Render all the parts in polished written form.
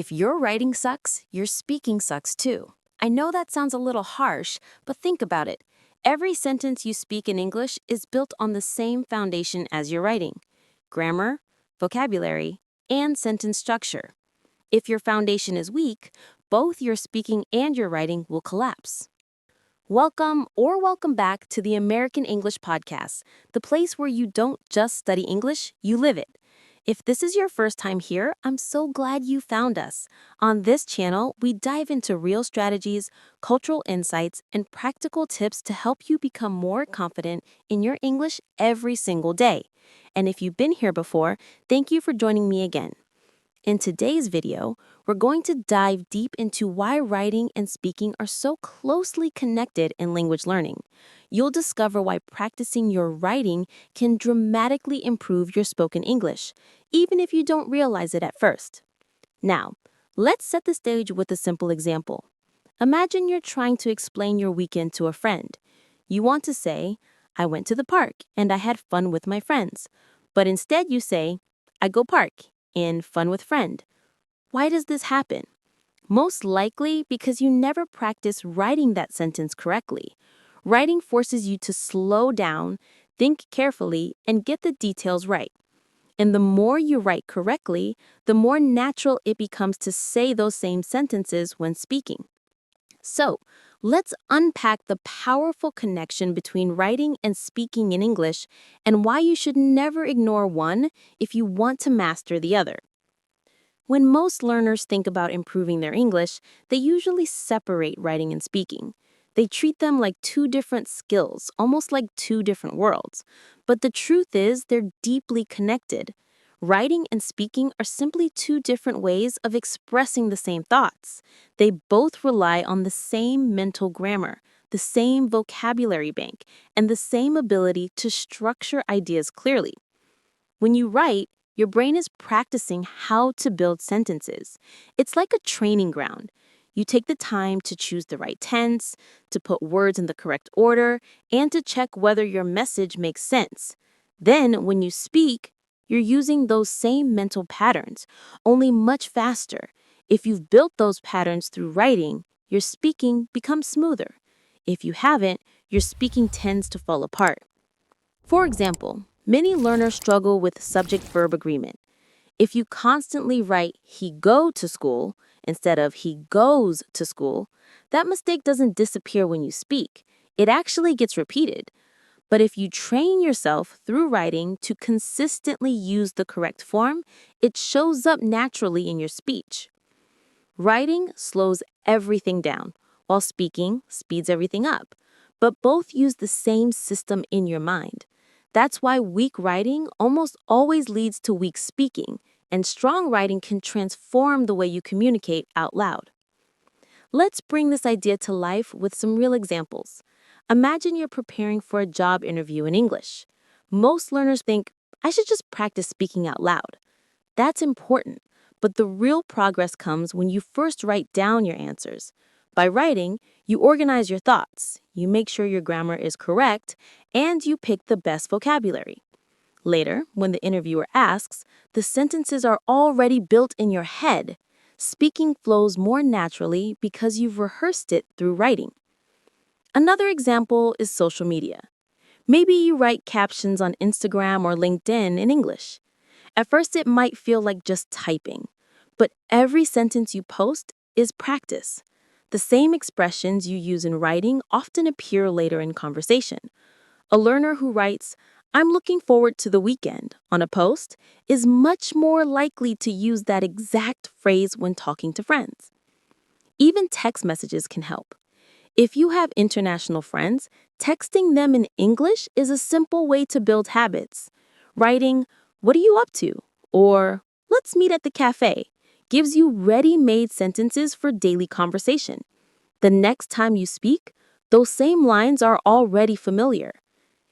If your writing sucks, your speaking sucks too. I know that sounds a little harsh, but think about it. Every sentence you speak in English is built on the same foundation as your writing: grammar, vocabulary, and sentence structure. If your foundation is weak, both your speaking and your writing will collapse. Welcome back to the American English Podcast, the place where you don't just study English, you live it. If this is your first time here, I'm so glad you found us. On this channel, we dive into real strategies, cultural insights, and practical tips to help you become more confident in your English every single day. And if you've been here before, thank you for joining me again. In today's video, we're going to dive deep into why writing and speaking are so closely connected in language learning. You'll discover why practicing your writing can dramatically improve your spoken English, even if you don't realize it at first. Now, let's set the stage with a simple example. Imagine you're trying to explain your weekend to a friend. You want to say, "I went to the park and I had fun with my friends." But instead you say, "I go park and fun with friend." Why does this happen? Most likely because you never practice writing that sentence correctly. Writing forces you to slow down, think carefully, and get the details right. And the more you write correctly, the more natural it becomes to say those same sentences when speaking. So, let's unpack the powerful connection between writing and speaking in English and why you should never ignore one if you want to master the other. When most learners think about improving their English, they usually separate writing and speaking. They treat them like two different skills, almost like two different worlds. But the truth is, they're deeply connected. Writing and speaking are simply two different ways of expressing the same thoughts. They both rely on the same mental grammar, the same vocabulary bank, and the same ability to structure ideas clearly. When you write, your brain is practicing how to build sentences. It's like a training ground. You take the time to choose the right tense, to put words in the correct order, and to check whether your message makes sense. Then, when you speak, you're using those same mental patterns, only much faster. If you've built those patterns through writing, your speaking becomes smoother. If you haven't, your speaking tends to fall apart. For example, many learners struggle with subject-verb agreement. If you constantly write "he go to school" instead of "he goes to school," that mistake doesn't disappear when you speak. It actually gets repeated. But if you train yourself through writing to consistently use the correct form, it shows up naturally in your speech. Writing slows everything down, while speaking speeds everything up. But both use the same system in your mind. That's why weak writing almost always leads to weak speaking, and strong writing can transform the way you communicate out loud. Let's bring this idea to life with some real examples. Imagine you're preparing for a job interview in English. Most learners think, "I should just practice speaking out loud." That's important, but the real progress comes when you first write down your answers. By writing, you organize your thoughts, you make sure your grammar is correct, and you pick the best vocabulary. Later, when the interviewer asks, the sentences are already built in your head. Speaking flows more naturally because you've rehearsed it through writing. Another example is social media. Maybe you write captions on Instagram or LinkedIn in English. At first, it might feel like just typing, but every sentence you post is practice. The same expressions you use in writing often appear later in conversation. A learner who writes, "I'm looking forward to the weekend" on a post is much more likely to use that exact phrase when talking to friends. Even text messages can help. If you have international friends, texting them in English is a simple way to build habits. Writing, "What are you up to?" or "Let's meet at the cafe" gives you ready-made sentences for daily conversation. The next time you speak, those same lines are already familiar.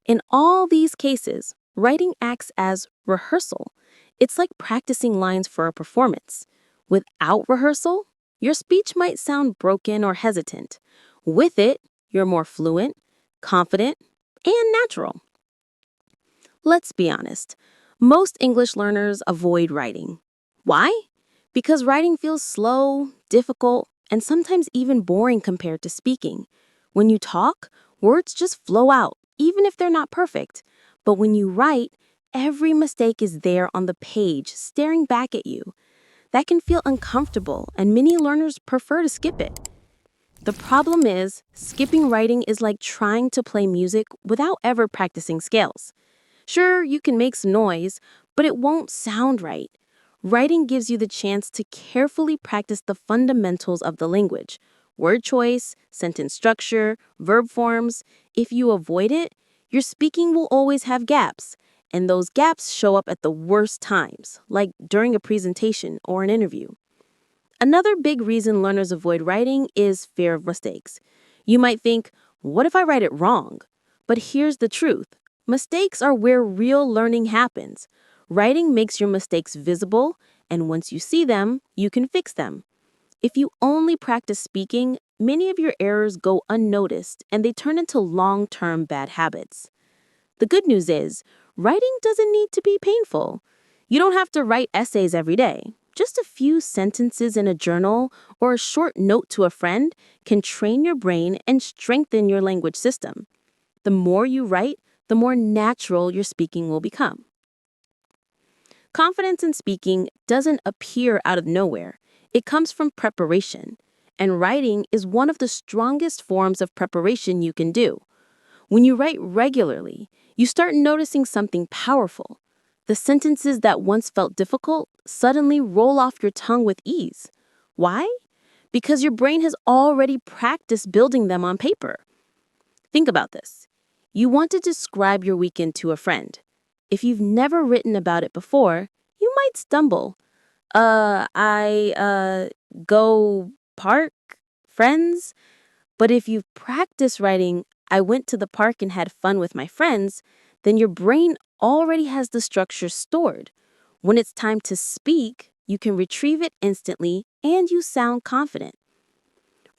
In all these cases, writing acts as rehearsal. It's like practicing lines for a performance. Without rehearsal, your speech might sound broken or hesitant. With it, you're more fluent, confident, and natural. Let's be honest. Most English learners avoid writing. Why? Because writing feels slow, difficult, and sometimes even boring compared to speaking. When you talk, words just flow out, even if they're not perfect. But when you write, every mistake is there on the page, staring back at you. That can feel uncomfortable, and many learners prefer to skip it. The problem is, skipping writing is like trying to play music without ever practicing scales. Sure, you can make some noise, but it won't sound right. Writing gives you the chance to carefully practice the fundamentals of the language: word choice, sentence structure, verb forms. If you avoid it, your speaking will always have gaps, and those gaps show up at the worst times, like during a presentation or an interview. Another big reason learners avoid writing is fear of mistakes. You might think, what if I write it wrong? But here's the truth. Mistakes are where real learning happens. Writing makes your mistakes visible, and once you see them, you can fix them. If you only practice speaking, many of your errors go unnoticed and they turn into long-term bad habits. The good news is, writing doesn't need to be painful. You don't have to write essays every day. Just a few sentences in a journal or a short note to a friend can train your brain and strengthen your language system. The more you write, the more natural your speaking will become. Confidence in speaking doesn't appear out of nowhere. It comes from preparation. And writing is one of the strongest forms of preparation you can do. When you write regularly, you start noticing something powerful. The sentences that once felt difficult suddenly roll off your tongue with ease. Why? Because your brain has already practiced building them on paper. Think about this. You want to describe your weekend to a friend. If you've never written about it before, you might stumble. I go park, friends. But if you've practiced writing, I went to the park and had fun with my friends, then your brain already has the structure stored. When it's time to speak, you can retrieve it instantly and you sound confident.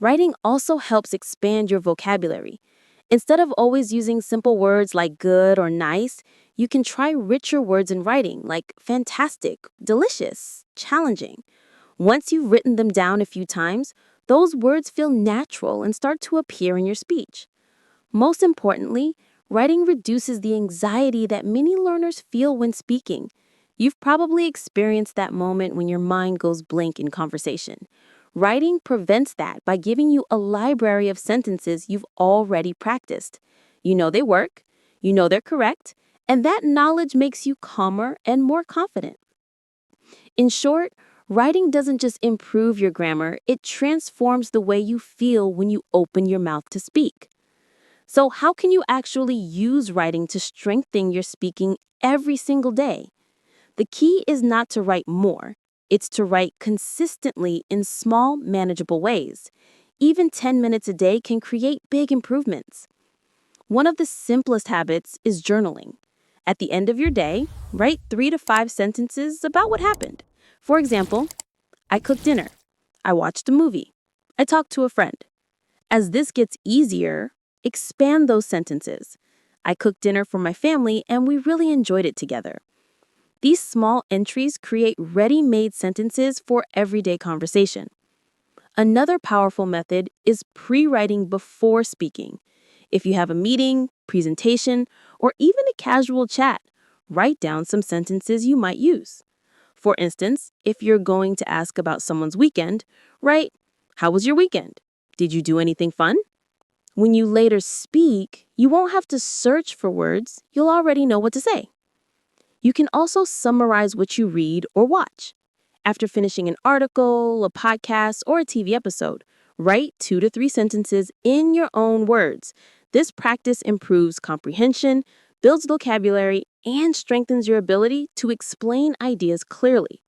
Writing also helps expand your vocabulary. Instead of always using simple words like good or nice, you can try richer words in writing like fantastic, delicious, challenging. Once you've written them down a few times, those words feel natural and start to appear in your speech. Most importantly, writing reduces the anxiety that many learners feel when speaking. You've probably experienced that moment when your mind goes blank in conversation. Writing prevents that by giving you a library of sentences you've already practiced. You know they work, you know they're correct, and that knowledge makes you calmer and more confident. In short, writing doesn't just improve your grammar, it transforms the way you feel when you open your mouth to speak. So, how can you actually use writing to strengthen your speaking every single day? The key is not to write more, it's to write consistently in small, manageable ways. Even 10 minutes a day can create big improvements. One of the simplest habits is journaling. At the end of your day, write 3 to 5 sentences about what happened. For example, I cooked dinner. I watched a movie. I talked to a friend. As this gets easier, expand those sentences. I cooked dinner for my family and we really enjoyed it together. These small entries create ready-made sentences for everyday conversation. Another powerful method is pre-writing before speaking. If you have a meeting, presentation, or even a casual chat, write down some sentences you might use. For instance, if you're going to ask about someone's weekend, write, "How was your weekend? Did you do anything fun?" When you later speak, you won't have to search for words, you'll already know what to say. You can also summarize what you read or watch. After finishing an article, a podcast, or a TV episode, write 2 to 3 sentences in your own words. This practice improves comprehension, builds vocabulary, and strengthens your ability to explain ideas clearly.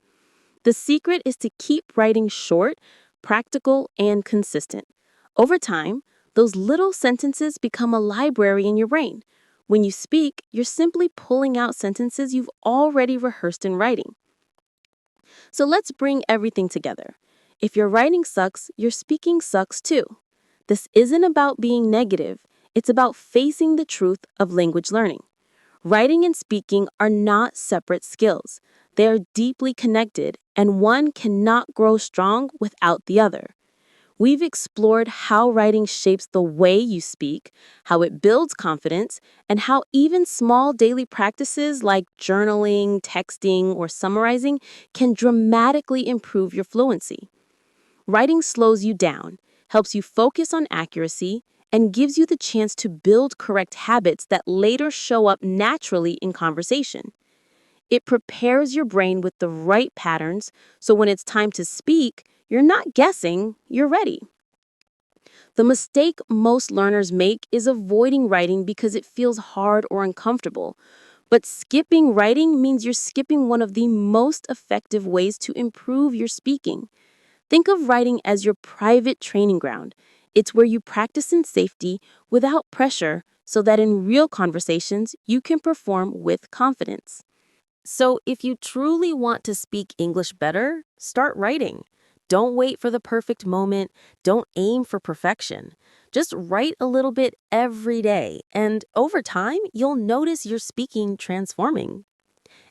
The secret is to keep writing short, practical, and consistent. Over time, those little sentences become a library in your brain. When you speak, you're simply pulling out sentences you've already rehearsed in writing. So let's bring everything together. If your writing sucks, your speaking sucks too. This isn't about being negative, it's about facing the truth of language learning. Writing and speaking are not separate skills. They're deeply connected, and one cannot grow strong without the other. We've explored how writing shapes the way you speak, how it builds confidence, and how even small daily practices like journaling, texting, or summarizing can dramatically improve your fluency. Writing slows you down, helps you focus on accuracy, and gives you the chance to build correct habits that later show up naturally in conversation. It prepares your brain with the right patterns so when it's time to speak, you're not guessing, you're ready. The mistake most learners make is avoiding writing because it feels hard or uncomfortable. But skipping writing means you're skipping one of the most effective ways to improve your speaking. Think of writing as your private training ground. It's where you practice in safety without pressure so that in real conversations you can perform with confidence. So, if you truly want to speak English better, start writing. Don't wait for the perfect moment. Don't aim for perfection. Just write a little bit every day, and over time, you'll notice your speaking transforming.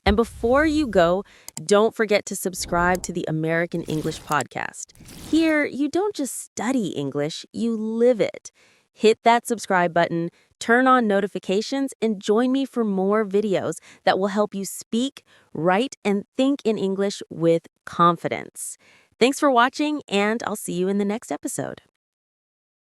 And before you go, don't forget to subscribe to the American English Podcast. Here, you don't just study English, you live it. Hit that subscribe button, turn on notifications, and join me for more videos that will help you speak, write, and think in English with confidence. Thanks for watching, and I'll see you in the next episode.